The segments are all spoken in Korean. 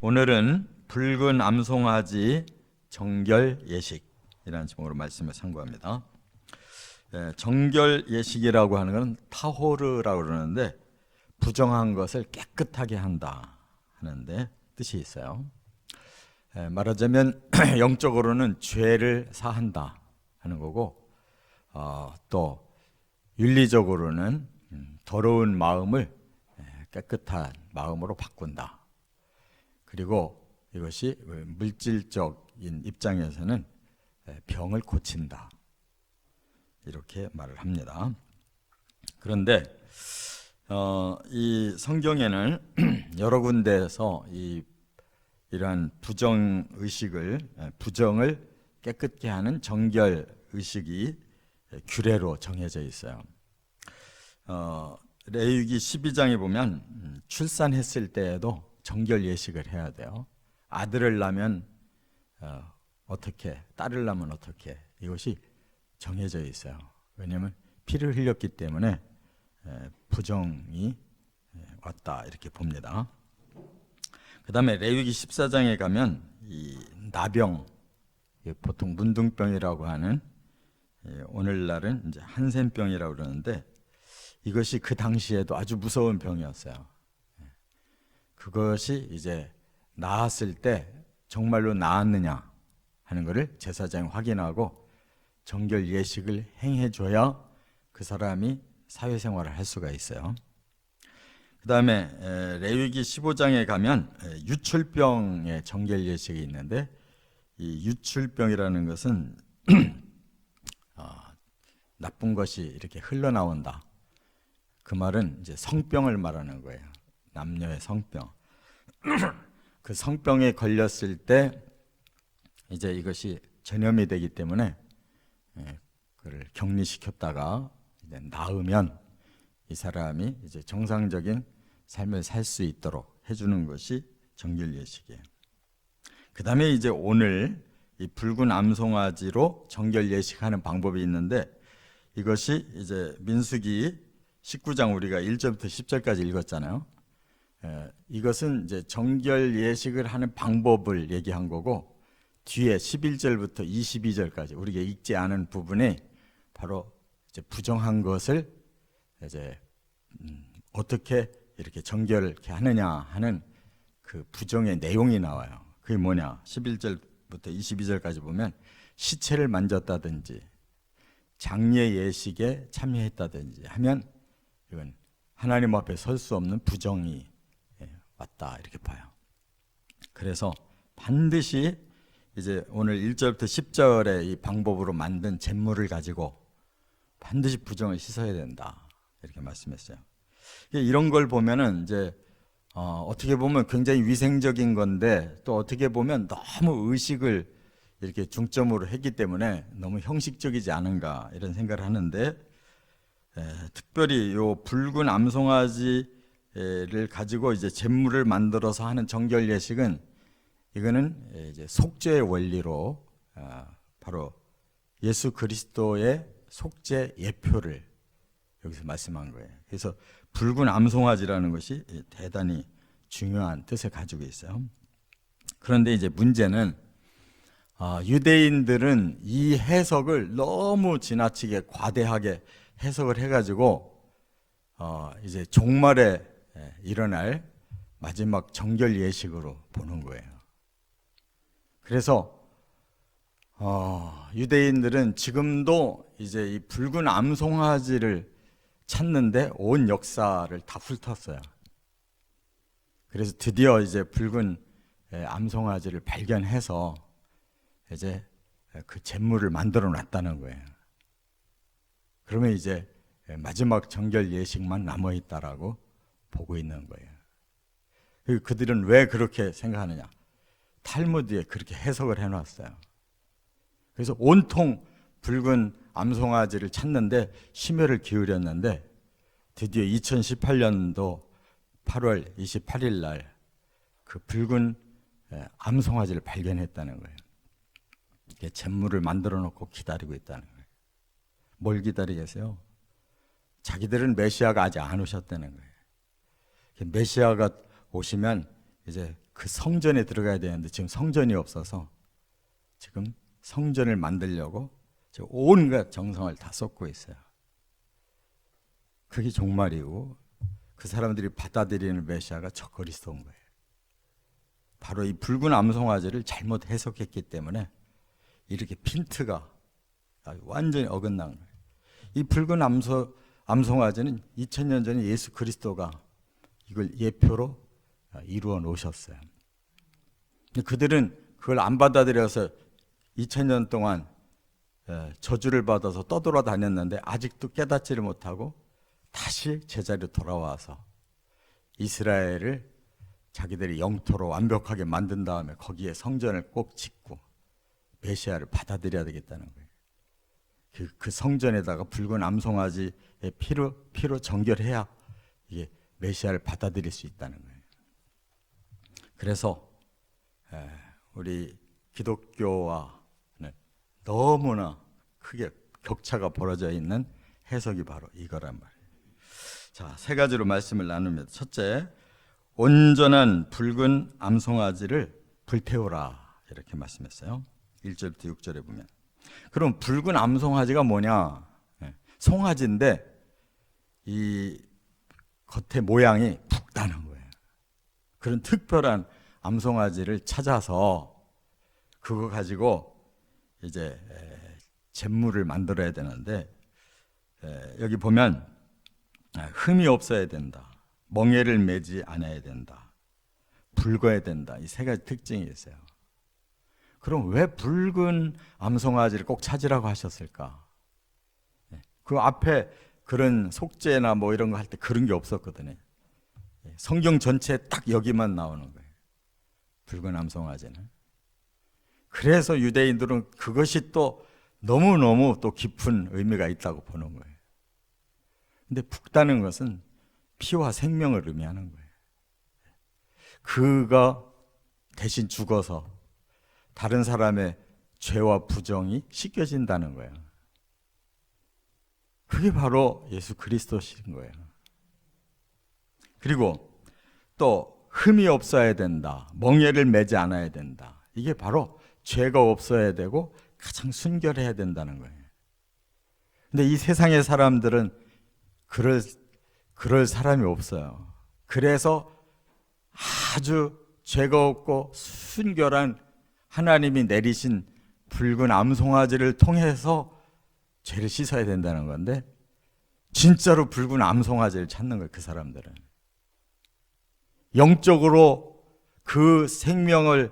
오늘은 붉은 암송아지 정결 예식이라는 제목으로 말씀을 상고합니다. 정결 예식이라고 하는 것은 타호르라고 그러는데 부정한 것을 깨끗하게 한다 하는데 뜻이 있어요. 말하자면 영적으로는 죄를 사한다 하는 거고, 또 윤리적으로는 더러운 마음을 깨끗한 마음으로 바꾼다. 그리고 이것이 물질적인 입장에서는 병을 고친다, 이렇게 말을 합니다. 그런데 이 성경에는 여러 군데에서 이러한 부정을 깨끗게 하는 정결 의식이 규례로 정해져 있어요. 레위기 12장에 보면 출산했을 때에도 정결 예식을 해야 돼요. 아들을 낳으면 어떻게, 딸을 낳으면 어떻게, 이것이 정해져 있어요. 왜냐하면 피를 흘렸기 때문에 부정이 왔다, 이렇게 봅니다. 그 다음에 레위기 14장에 가면 이 나병, 보통 문둥병이라고 하는, 오늘날은 이제 한센병이라고 그러는데, 이것이 그 당시에도 아주 무서운 병이었어요. 그것이 이제 나았을 때 정말로 나았느냐 하는 것을 제사장이 확인하고 정결 예식을 행해줘야 그 사람이 사회생활을 할 수가 있어요. 그 다음에 레위기 15장에 가면 유출병의 정결 예식이 있는데, 이 유출병이라는 것은 나쁜 것이 이렇게 흘러나온다. 그 말은 이제 성병을 말하는 거예요. 남녀의 성병. 그 성병에 걸렸을 때 이제 이것이 전염이 되기 때문에 그를 격리시켰다가 이제 나으면 이 사람이 이제 정상적인 삶을 살 수 있도록 해주는 것이 정결 예식이에요. 그 다음에 이제 오늘 이 붉은 암송아지로 정결 예식하는 방법이 있는데, 이것이 이제 민수기 19장 우리가 1절부터 10절까지 읽었잖아요. 이것은 이제 정결 예식을 하는 방법을 얘기한 거고, 뒤에 11절부터 22절까지 우리가 읽지 않은 부분에 바로 이제 부정한 것을 이제 어떻게 이렇게 정결케 하느냐 하는 그 부정의 내용이 나와요. 그게 뭐냐? 11절부터 22절까지 보면 시체를 만졌다든지 장례 예식에 참여했다든지 하면 이건 하나님 앞에 설 수 없는 부정이 왔다, 이렇게 봐요. 그래서 반드시 이제 오늘 1절부터 10절의 이 방법으로 만든 잿물을 가지고 반드시 부정을 씻어야 된다, 이렇게 말씀했어요. 이런 걸 보면은 이제 어떻게 보면 굉장히 위생적인 건데, 또 어떻게 보면 너무 의식을 이렇게 중점으로 했기 때문에 너무 형식적이지 않은가, 이런 생각을 하는데, 특별히 요 붉은 암송아지를 가지고 이제 잿물을 만들어서 하는 정결 예식은, 이거는 이제 속죄의 원리로 바로 예수 그리스도의 속죄 예표를 여기서 말씀한 거예요. 그래서 붉은 암송아지라는 것이 대단히 중요한 뜻을 가지고 있어요. 그런데 이제 문제는 유대인들은 이 해석을 너무 지나치게 과대하게 해석을 해가지고 이제 종말에 일어날 마지막 정결 예식으로 보는 거예요. 그래서 유대인들은 지금도 이제 이 붉은 암송아지를 찾는데 온 역사를 다 훑었어요. 그래서 드디어 이제 붉은 암송아지를 발견해서 이제 그 잿물을 만들어 놨다는 거예요. 그러면 이제 마지막 정결 예식만 남아 있다라고 보고 있는 거예요. 그들은 왜 그렇게 생각하느냐? 탈무드에 그렇게 해석을 해놨어요. 그래서 온통 붉은 암송아지를 찾는데 심혈을 기울였는데, 드디어 2018년도 8월 28일 날 그 붉은 암송아지를 발견했다는 거예요. 잿물을 만들어 놓고 기다리고 있다는 거예요. 뭘 기다리겠어요? 자기들은 메시아가 아직 안 오셨다는 거예요. 메시아가 오시면 이제 그 성전에 들어가야 되는데 지금 성전이 없어서 지금 성전을 만들려고 온갖 정성을 다 쏟고 있어요. 그게 종말이고 그 사람들이 받아들이는 메시아가 저 그리스도인 거예요. 바로 이 붉은 암송아지를 잘못 해석했기 때문에 이렇게 핀트가 완전히 어긋난 거예요. 이 붉은 암송아지는 2000년 전에 예수 그리스도가 이걸 예표로 이루어 놓으셨어요. 그들은 그걸 안 받아들여서 2000년 동안 저주를 받아서 떠돌아다녔는데 아직도 깨닫지를 못하고 다시 제자리로 돌아와서 이스라엘을 자기들이 영토로 완벽하게 만든 다음에 거기에 성전을 꼭 짓고 메시아를 받아들여야 되겠다는 거예요. 그 성전에다가 붉은 암송아지의 피로 정결해야 이게 메시아를 받아들일 수 있다는 거예요. 그래서 우리 기독교와는 너무나 크게 격차가 벌어져 있는 해석이 바로 이거란 말이에요. 자, 세 가지로 말씀을 나눕니다. 첫째, 온전한 붉은 암송아지를 불태우라 이렇게 말씀했어요. 1절부터 6절에 보면. 그럼 붉은 암송아지가 뭐냐? 송아지인데 이 겉에 모양이 붉다는 거예요. 그런 특별한 암송아지를 찾아서 그거 가지고 이제 잿물을 만들어야 되는데 여기 보면 흠이 없어야 된다. 멍에를 매지 않아야 된다. 붉어야 된다. 이 세 가지 특징이 있어요. 그럼 왜 붉은 암송아지를 꼭 찾으라고 하셨을까? 그 앞에 그런 속죄나 뭐 이런 거 할 때 그런 게 없었거든요. 성경 전체에 딱 여기만 나오는 거예요. 붉은 암송아지는. 그래서 유대인들은 그것이 또 너무너무 또 깊은 의미가 있다고 보는 거예요. 근데 붉다는 것은 피와 생명을 의미하는 거예요. 그가 대신 죽어서 다른 사람의 죄와 부정이 씻겨진다는 거예요. 그게 바로 예수 그리스도신 거예요. 그리고 또 흠이 없어야 된다. 멍에를 매지 않아야 된다. 이게 바로 죄가 없어야 되고 가장 순결해야 된다는 거예요. 근데 이 세상의 사람들은 그럴 사람이 없어요. 그래서 아주 죄가 없고 순결한 하나님이 내리신 붉은 암송아지를 통해서 죄를 씻어야 된다는 건데 진짜로 붉은 암송아지를 찾는 거예요. 그 사람들은 영적으로 그 생명의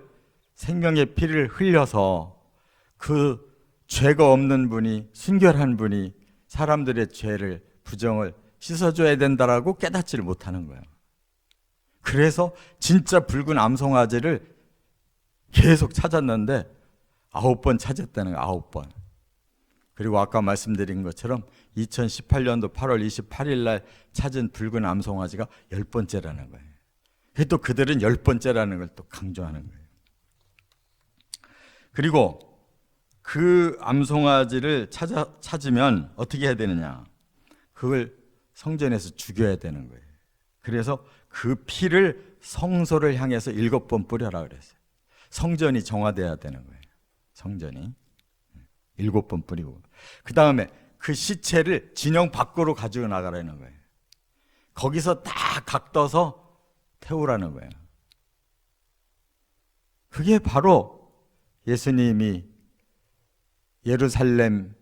피를 흘려서 그 죄가 없는 분이, 순결한 분이 사람들의 죄를, 부정을 씻어줘야 된다라고 깨닫지를 못하는 거예요. 그래서 진짜 붉은 암송아지를 계속 찾았는데 9번 찾았다는 거예요. 9번. 그리고 아까 말씀드린 것처럼 2018년도 8월 28일 날 찾은 붉은 암송아지가 10번째라는 거예요. 또 그들은 10번째라는 걸 또 강조하는 거예요. 그리고 그 암송아지를 찾으면 어떻게 해야 되느냐? 그걸 성전에서 죽여야 되는 거예요. 그래서 그 피를 성소를 향해서 7번 뿌려라 그랬어요. 성전이 정화돼야 되는 거예요. 성전이 7번 뿌리고 그 다음에 그 시체를 진영 밖으로 가지고 나가라는 거예요. 거기서 다 각떠서 태우라는 거예요. 그게 바로 예수님이 예루살렘에서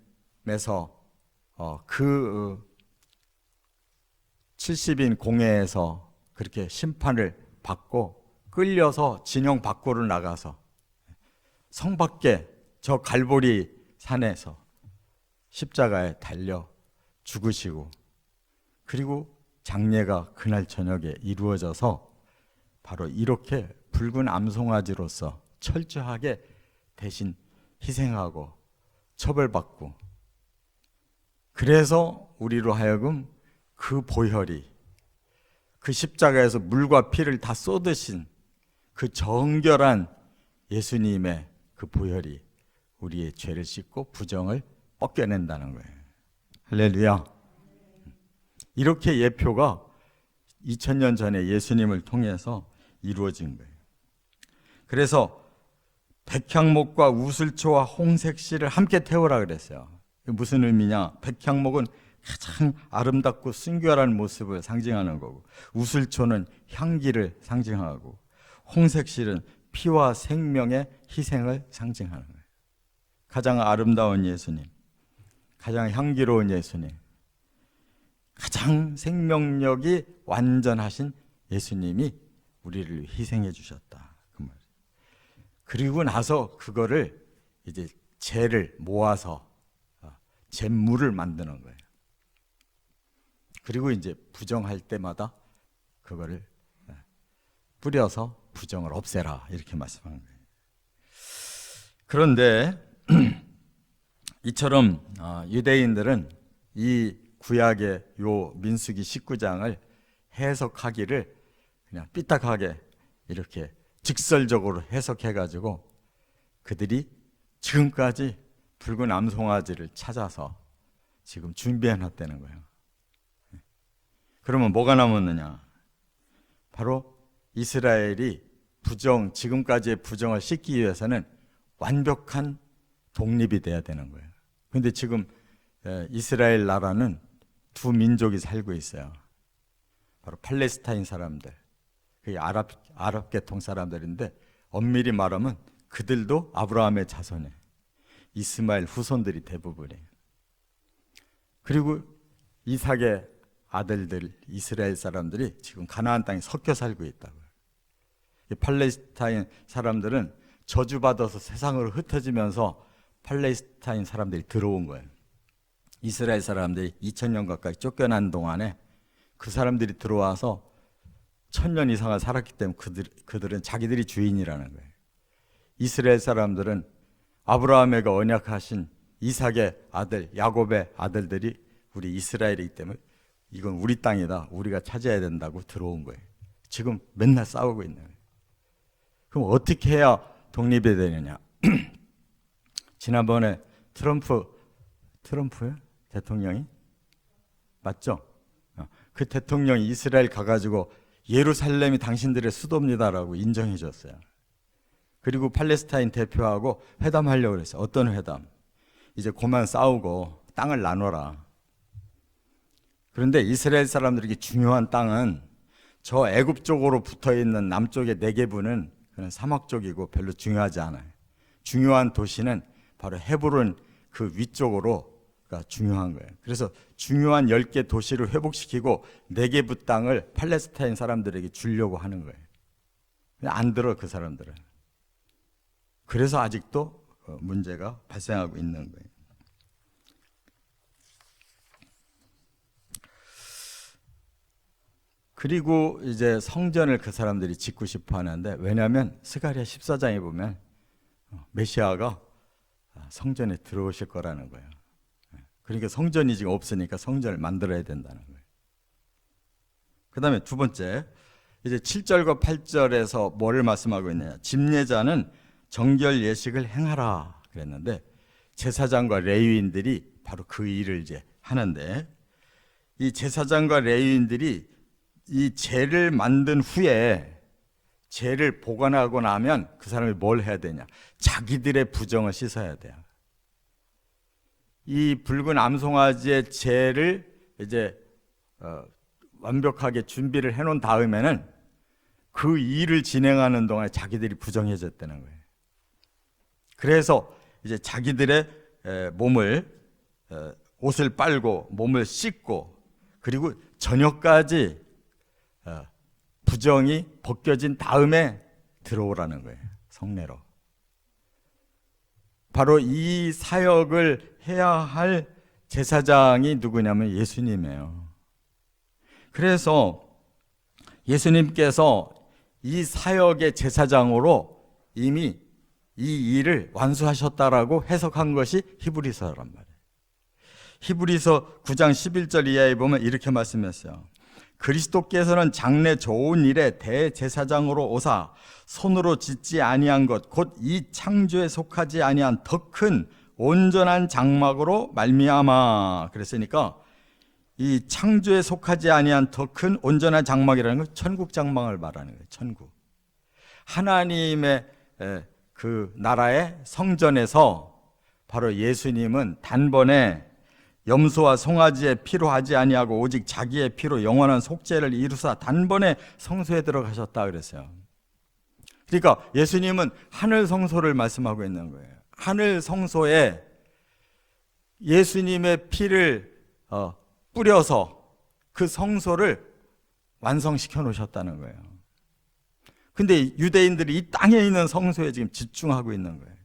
그 70인 공회에서 그렇게 심판을 받고 끌려서 진영 밖으로 나가서 성 밖에 저 갈보리 산에서 십자가에 달려 죽으시고 그리고 장례가 그날 저녁에 이루어져서 바로 이렇게 붉은 암송아지로서 철저하게 대신 희생하고 처벌받고 그래서 우리로 하여금 그 보혈이 그 십자가에서 물과 피를 다 쏟으신 그 정결한 예수님의 그 보혈이 우리의 죄를 씻고 부정을 벗겨낸다는 거예요. 할렐루야. 이렇게 예표가 2000년 전에 예수님을 통해서 이루어진 거예요. 그래서 백향목과 우슬초와 홍색실을 함께 태우라 그랬어요. 무슨 의미냐? 백향목은 가장 아름답고 순결한 모습을 상징하는 거고, 우슬초는 향기를 상징하고, 홍색실은 피와 생명의 희생을 상징하는 거예요. 가장 아름다운 예수님, 가장 향기로운 예수님, 가장 생명력이 완전하신 예수님이 우리를 희생해 주셨다. 그 말. 그리고 나서 그거를 이제 재를 모아서 잿물을 만드는 거예요. 그리고 이제 부정할 때마다 그거를 뿌려서 부정을 없애라 이렇게 말씀하는 거예요. 그런데 이처럼 유대인들은 이 구약의 요 민수기 19장을 해석하기를 그냥 삐딱하게 이렇게 직설적으로 해석해가지고 그들이 지금까지 붉은 암송아지를 찾아서 지금 준비해놨다는 거예요. 그러면 뭐가 남았느냐? 바로 이스라엘이 지금까지의 부정을 씻기 위해서는 완벽한 독립이 돼야 되는 거예요. 그런데 지금 이스라엘 나라는 두 민족이 살고 있어요. 바로 팔레스타인 사람들, 그게 아랍 계통 사람들인데 엄밀히 말하면 그들도 아브라함의 자손이에요. 이스마엘 후손들이 대부분이에요. 그리고 이삭의 아들들 이스라엘 사람들이 지금 가나안 땅에 섞여 살고 있다고요. 팔레스타인 사람들은 저주받아서 세상으로 흩어지면서 팔레스타인 사람들이 들어온 거예요. 이스라엘 사람들이 2000년 가까이 쫓겨난 동안에 그 사람들이 들어와서 1000년 이상을 살았기 때문에 그들은 자기들이 주인이라는 거예요. 이스라엘 사람들은 아브라함에게 언약하신 이삭의 아들 야곱의 아들들이 우리 이스라엘이기 때문에 이건 우리 땅이다, 우리가 차지해야 된다고 들어온 거예요. 지금 맨날 싸우고 있는 거예요. 그럼 어떻게 해야 독립이 되느냐? 지난번에 트럼프요? 대통령이? 맞죠? 그 대통령이 이스라엘 가가지고 예루살렘이 당신들의 수도입니다라고 인정해 줬어요. 그리고 팔레스타인 대표하고 회담하려고 그랬어요. 어떤 회담? 이제 그만 싸우고 땅을 나눠라. 그런데 이스라엘 사람들에게 중요한 땅은 저 애굽 쪽으로 붙어있는 남쪽의 네게브는 그냥 사막 쪽이고 별로 중요하지 않아요. 중요한 도시는 바로 헤브론 그 위쪽으로가 중요한 거예요. 그래서 중요한 10개 도시를 회복시키고 네게브 땅을 팔레스타인 사람들에게 주려고 하는 거예요. 안 들어 그 사람들은. 그래서 아직도 문제가 발생하고 있는 거예요. 그리고 이제 성전을 그 사람들이 짓고 싶어 하는데, 왜냐하면 스가랴 14장에 보면 메시아가 성전에 들어오실 거라는 거예요. 그러니까 성전이 지금 없으니까 성전을 만들어야 된다는 거예요. 그 다음에 두 번째, 이제 7절과 8절에서 뭐를 말씀하고 있느냐? 집례자는 정결 예식을 행하라 그랬는데, 제사장과 레위인들이 바로 그 일을 이제 하는데, 이 제사장과 레위인들이 이 제를 만든 후에 제를 보관하고 나면 그 사람이 뭘 해야 되냐? 자기들의 부정을 씻어야 돼요. 이 붉은 암송아지의 제를 이제 완벽하게 준비를 해놓은 다음에는 그 일을 진행하는 동안에 자기들이 부정해졌다는 거예요. 그래서 이제 자기들의 옷을 빨고 몸을 씻고, 그리고 저녁까지 부정이 벗겨진 다음에 들어오라는 거예요. 성내로. 바로 이 사역을 해야 할 제사장이 누구냐면 예수님이에요. 그래서 예수님께서 이 사역의 제사장으로 이미 이 일을 완수하셨다라고 해석한 것이 히브리서란 말이에요. 히브리서 9장 11절 이하에 보면 이렇게 말씀했어요. 그리스도께서는 장래 좋은 일에 대제사장으로 오사 손으로 짓지 아니한 것 곧 이 창조에 속하지 아니한 더 큰 온전한 장막으로 말미암아. 그랬으니까 이 창조에 속하지 아니한 더 큰 온전한 장막이라는 건 천국 장막을 말하는 거예요. 천국. 하나님의 그 나라의 성전에서 바로 예수님은 단번에 염소와 송아지의 피로 하지 아니하고 오직 자기의 피로 영원한 속죄를 이루사 단번에 성소에 들어가셨다 그랬어요. 그러니까 예수님은 하늘 성소를 말씀하고 있는 거예요. 하늘 성소에 예수님의 피를 뿌려서 그 성소를 완성시켜 놓으셨다는 거예요. 근데 유대인들이 이 땅에 있는 성소에 지금 집중하고 있는 거예요.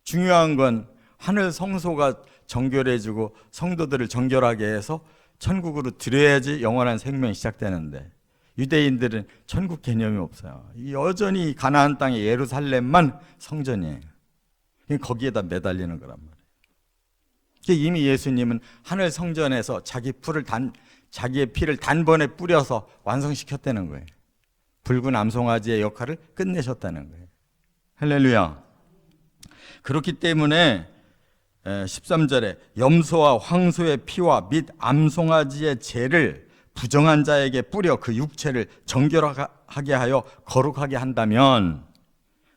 중요한 건 하늘 성소가 정결해지고 성도들을 정결하게 해서 천국으로 들여야지 영원한 생명이 시작되는데 유대인들은 천국 개념이 없어요. 여전히 가나안 땅의 예루살렘만 성전이에요. 거기에다 매달리는 거란 말이에요. 이미 예수님은 하늘 성전에서 자기의 피를 단번에 뿌려서 완성시켰다는 거예요. 붉은 암송아지의 역할을 끝내셨다는 거예요. 할렐루야. 그렇기 때문에 13절에 염소와 황소의 피와 및 암송아지의 죄를 부정한 자에게 뿌려 그 육체를 정결하게 하여 거룩하게 한다면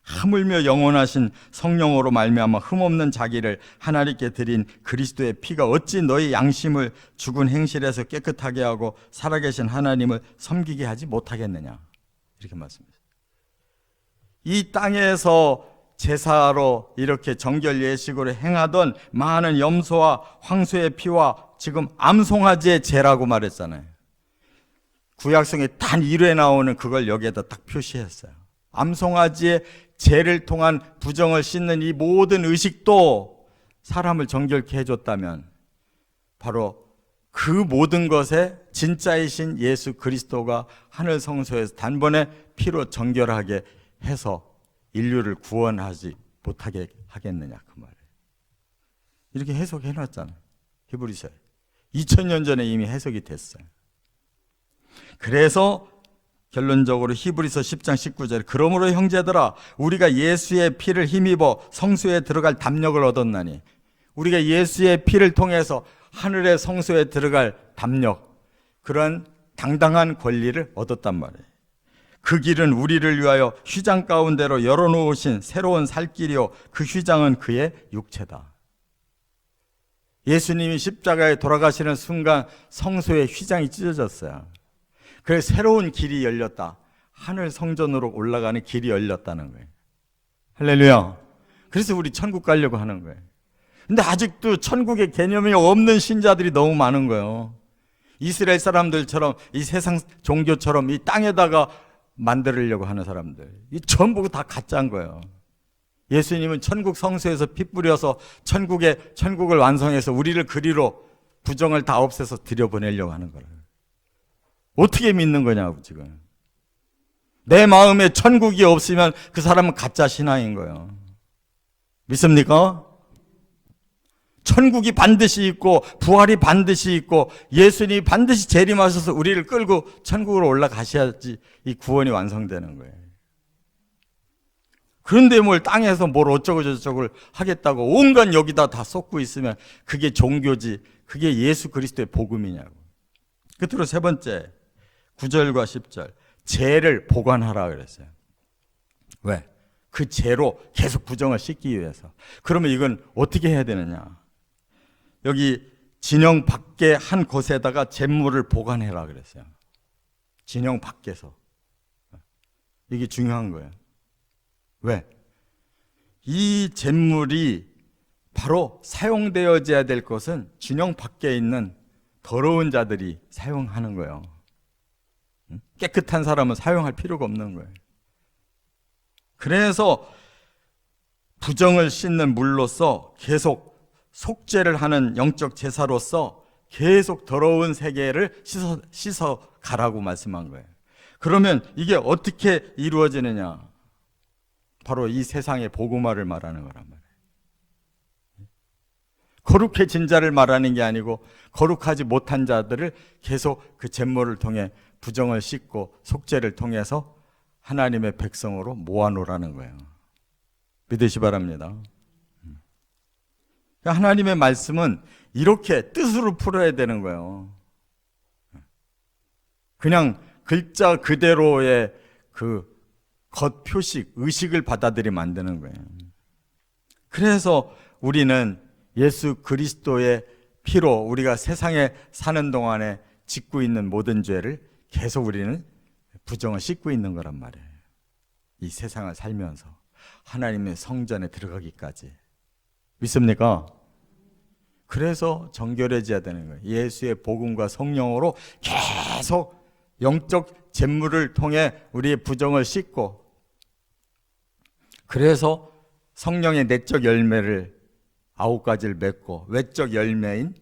하물며 영원하신 성령으로 말미암아 흠없는 자기를 하나님께 드린 그리스도의 피가 어찌 너희 양심을 죽은 행실에서 깨끗하게 하고 살아계신 하나님을 섬기게 하지 못하겠느냐, 이렇게 말씀했어요. 이 땅에서 제사로 이렇게 정결 예식으로 행하던 많은 염소와 황소의 피와 지금 암송아지의 죄라고 말했잖아요. 구약성에 단 1회 나오는 그걸 여기에다 딱 표시했어요. 암송아지의 죄를 통한 부정을 씻는 이 모든 의식도 사람을 정결케 해줬다면 바로 그 모든 것에 진짜이신 예수 그리스도가 하늘 성소에서 단번에 피로 정결하게 해서 인류를 구원하지 못하게 하겠느냐, 그 말이에요. 이렇게 해석해 놨잖아요. 히브리서에 2000년 전에 이미 해석이 됐어요. 그래서 결론적으로 히브리서 10장 19절 그러므로 형제들아 우리가 예수의 피를 힘입어 성소에 들어갈 담력을 얻었나니, 우리가 예수의 피를 통해서 하늘의 성소에 들어갈 담력, 그런 당당한 권리를 얻었단 말이에요. 그 길은 우리를 위하여 휘장 가운데로 열어놓으신 새로운 살 길이요 그 휘장은 그의 육체다. 예수님이 십자가에 돌아가시는 순간 성소의 휘장이 찢어졌어요. 그래서 새로운 길이 열렸다. 하늘 성전으로 올라가는 길이 열렸다는 거예요. 할렐루야. 그래서 우리 천국 가려고 하는 거예요. 근데 아직도 천국의 개념이 없는 신자들이 너무 많은 거예요. 이스라엘 사람들처럼 이 세상 종교처럼 이 땅에다가 만들려고 하는 사람들, 이 전부 다 가짜인 거예요. 예수님은 천국 성소에서 피 뿌려서 천국을 완성해서 우리를 그리로 부정을 다 없애서 들여보내려고 하는 거예요. 어떻게 믿는 거냐고 지금. 내 마음에 천국이 없으면 그 사람은 가짜 신앙인 거예요. 믿습니까? 천국이 반드시 있고 부활이 반드시 있고 예수님이 반드시 재림하셔서 우리를 끌고 천국으로 올라가셔야지 이 구원이 완성되는 거예요. 그런데 뭘 땅에서 뭘 어쩌고 저쩌고 하겠다고 온갖 여기다 다 쏟고 있으면 그게 종교지, 그게 예수 그리스도의 복음이냐고. 끝으로 세 번째 9절과 10절 죄를 보관하라 그랬어요. 왜? 그 죄로 계속 부정을 씻기 위해서. 그러면 이건 어떻게 해야 되느냐? 여기 진영 밖에 한 곳에다가 재물을 보관해라 그랬어요. 진영 밖에서. 이게 중요한 거예요. 왜? 이 재물이 바로 사용되어져야 될 것은 진영 밖에 있는 더러운 자들이 사용하는 거예요. 깨끗한 사람은 사용할 필요가 없는 거예요. 그래서 부정을 씻는 물로서 계속 속죄를 하는 영적 제사로서 계속 더러운 세계를 씻어 가라고 말씀한 거예요. 그러면 이게 어떻게 이루어지느냐? 바로 이 세상의 복음화를 말하는 거란 말이에요. 거룩해진 자를 말하는 게 아니고 거룩하지 못한 자들을 계속 그 제물을 통해 부정을 씻고 속죄를 통해서 하나님의 백성으로 모아놓으라는 거예요. 믿으시 바랍니다. 하나님의 말씀은 이렇게 뜻으로 풀어야 되는 거예요. 그냥 글자 그대로의 그 겉표식, 의식을 받아들이면 안 되는 거예요. 그래서 우리는 예수 그리스도의 피로 우리가 세상에 사는 동안에 짓고 있는 모든 죄를 계속 우리는 부정을 씻고 있는 거란 말이에요. 이 세상을 살면서 하나님의 성전에 들어가기까지. 믿습니까? 그래서 정결해져야 되는 거예요. 예수의 복음과 성령으로 계속 영적 재물을 통해 우리의 부정을 씻고, 그래서 성령의 내적 열매를 9가지를 맺고 외적 열매인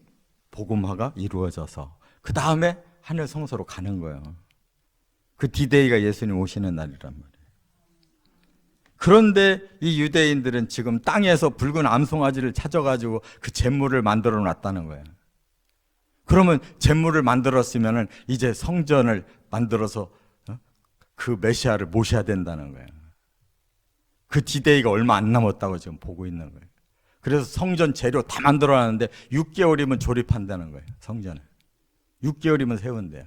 복음화가 이루어져서 그 다음에 하늘 성소로 가는 거예요. 그 디데이가 예수님 오시는 날이란 말이에요. 그런데 이 유대인들은 지금 땅에서 붉은 암송아지를 찾아가지고 그 제물을 만들어 놨다는 거예요. 그러면 제물을 만들었으면 이제 성전을 만들어서 그 메시아를 모셔야 된다는 거예요. 그 디데이가 얼마 안 남았다고 지금 보고 있는 거예요. 그래서 성전 재료 다 만들어 놨는데 6개월이면 조립한다는 거예요. 성전을 6개월이면 세운대요.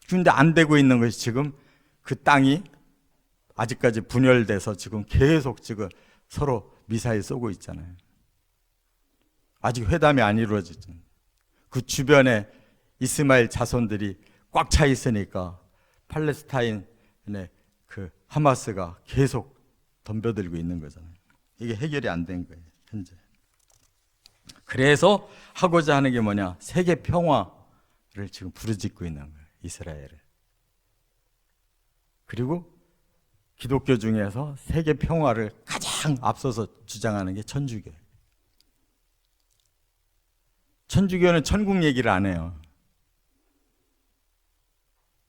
그런데 안 되고 있는 것이 지금 그 땅이 아직까지 분열돼서 지금 계속 지금 서로 미사일 쏘고 있잖아요. 아직 회담이 안 이루어지죠. 그 주변에 이스마엘 자손들이 꽉 차 있으니까 팔레스타인의 그 하마스가 계속 덤벼들고 있는 거잖아요. 이게 해결이 안 된 거예요, 현재. 그래서 하고자 하는 게 뭐냐? 세계 평화를 지금 부르짖고 있는 거예요, 이스라엘을. 그리고 기독교 중에서 세계 평화를 가장 앞서서 주장하는 게 천주교예요. 천주교는 천국 얘기를 안 해요.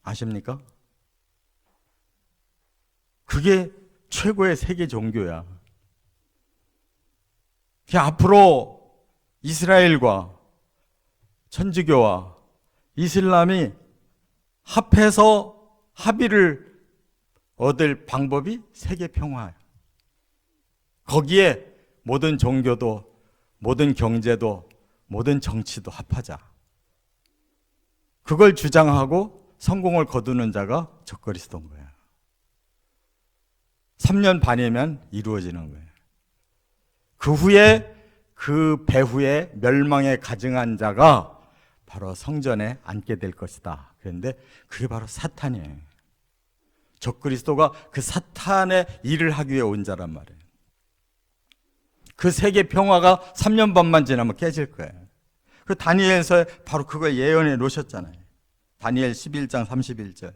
아십니까? 그게 최고의 세계 종교야. 앞으로 이스라엘과 천주교와 이슬람이 합해서 합의를 얻을 방법이 세계 평화예요. 거기에 모든 종교도, 모든 경제도, 모든 정치도 합하자. 그걸 주장하고 성공을 거두는 자가 적그리스도인 거예요. 3년 반이면 이루어지는 거예요. 그 후에 그 배후에 멸망에 가증한 자가 바로 성전에 앉게 될 것이다. 그런데 그게 바로 사탄이에요. 적그리스도가 그 사탄의 일을 하기 위해 온 자란 말이에요. 그 세계 평화가 3년 반만 지나면 깨질 거예요. 그 다니엘서에 바로 그걸 예언해 놓으셨잖아요. 다니엘 11장 31절,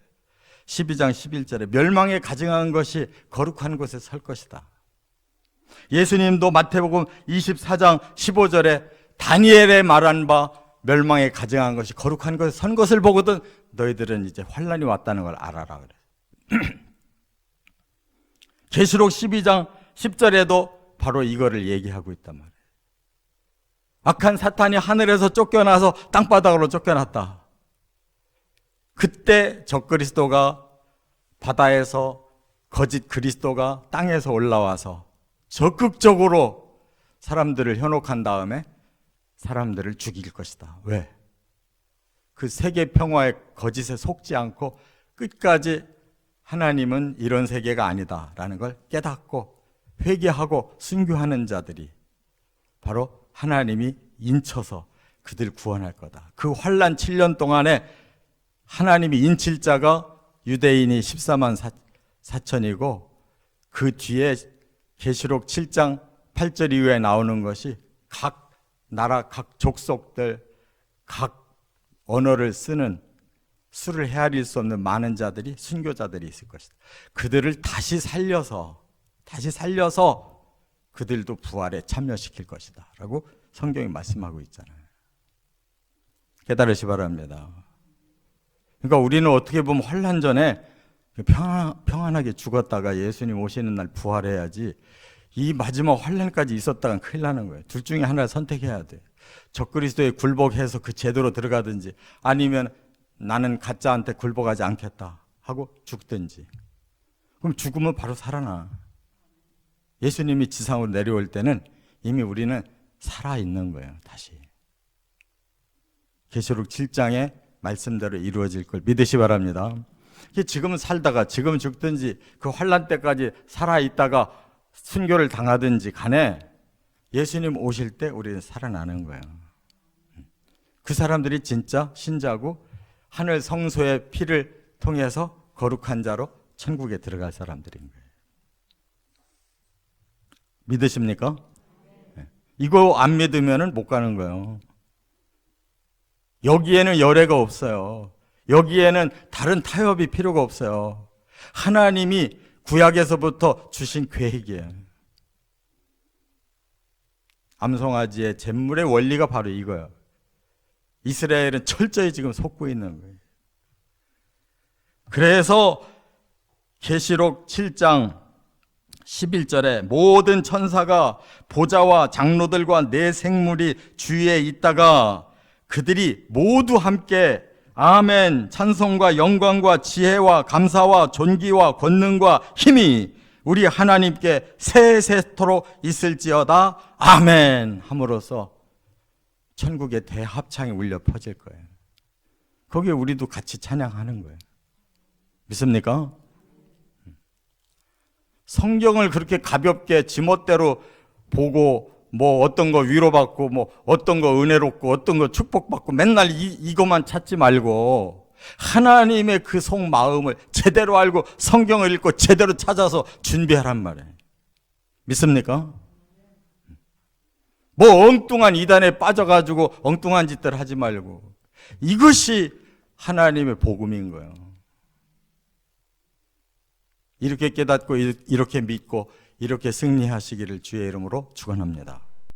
12장 11절에 멸망에 가증한 것이 거룩한 곳에 설 것이다. 예수님도 마태복음 24장 15절에 다니엘의 말한 바 멸망에 가증한 것이 거룩한 곳에 선 것을 보거든 너희들은 이제 환란이 왔다는 걸 알아라 그래. 계시록 12장 10절에도 바로 이거를 얘기하고 있단 말이에요. 악한 사탄이 하늘에서 쫓겨나서 땅바닥으로 쫓겨났다. 그때 적그리스도가 바다에서 거짓 그리스도가 땅에서 올라와서 적극적으로 사람들을 현혹한 다음에 사람들을 죽일 것이다. 왜? 그 세계 평화의 거짓에 속지 않고 끝까지 하나님은 이런 세계가 아니다라는 걸 깨닫고 회개하고 순교하는 자들이 바로 하나님이 인쳐서 그들 구원할 거다. 그 환란 7년 동안에 하나님이 인칠 자가 유대인이 14만 4천이고 그 뒤에 계시록 7장 8절 이후에 나오는 것이 각 나라, 각 족속들, 각 언어를 쓰는 수를 헤아릴 수 없는 많은 자들이, 순교자들이 있을 것이다. 그들을 다시 살려서 그들도 부활에 참여시킬 것이다 라고 성경이 말씀하고 있잖아요. 깨달으시 바랍니다. 그러니까 우리는 어떻게 보면 환란 전에 평안하게 죽었다가 예수님 오시는 날 부활해야지, 이 마지막 환란까지 있었다간 큰일 나는 거예요. 둘 중에 하나를 선택해야 돼. 적그리스도에 굴복해서 그 제도로 들어가든지, 아니면 나는 가짜한테 굴복하지 않겠다 하고 죽든지. 그럼 죽으면 바로 살아나. 예수님이 지상으로 내려올 때는 이미 우리는 살아있는 거예요. 다시 계시록 7장의 말씀대로 이루어질 걸 믿으시 바랍니다. 지금 살다가 지금 죽든지 그 환난 때까지 살아있다가 순교를 당하든지 간에 예수님 오실 때 우리는 살아나는 거예요. 그 사람들이 진짜 신자고 하늘 성소의 피를 통해서 거룩한 자로 천국에 들어갈 사람들인 거예요. 믿으십니까? 이거 안 믿으면 못 가는 거예요. 여기에는 열애가 없어요. 여기에는 다른 타협이 필요가 없어요. 하나님이 구약에서부터 주신 계획이에요. 암송아지의 잿물의 원리가 바로 이거예요. 이스라엘은 철저히 지금 속고 있는 거예요. 그래서 계시록 7장 11절에 모든 천사가 보좌와 장로들과 네 생물이 주위에 있다가 그들이 모두 함께 아멘 찬송과 영광과 지혜와 감사와 존귀와 권능과 힘이 우리 하나님께 세세토록 있을지어다 아멘 함으로써 천국의 대합창이 울려 퍼질 거예요. 거기에 우리도 같이 찬양하는 거예요. 믿습니까? 성경을 그렇게 가볍게 지멋대로 보고 뭐 어떤 거 위로받고 뭐 어떤 거 은혜롭고 어떤 거 축복받고 맨날 이것만 찾지 말고 하나님의 그 속마음을 제대로 알고 성경을 읽고 제대로 찾아서 준비하란 말이에요. 믿습니까? 뭐 엉뚱한 이단에 빠져가지고 엉뚱한 짓들 하지 말고 이것이 하나님의 복음인 거예요. 이렇게 깨닫고 이렇게 믿고 이렇게 승리하시기를 주의 이름으로 축원합니다.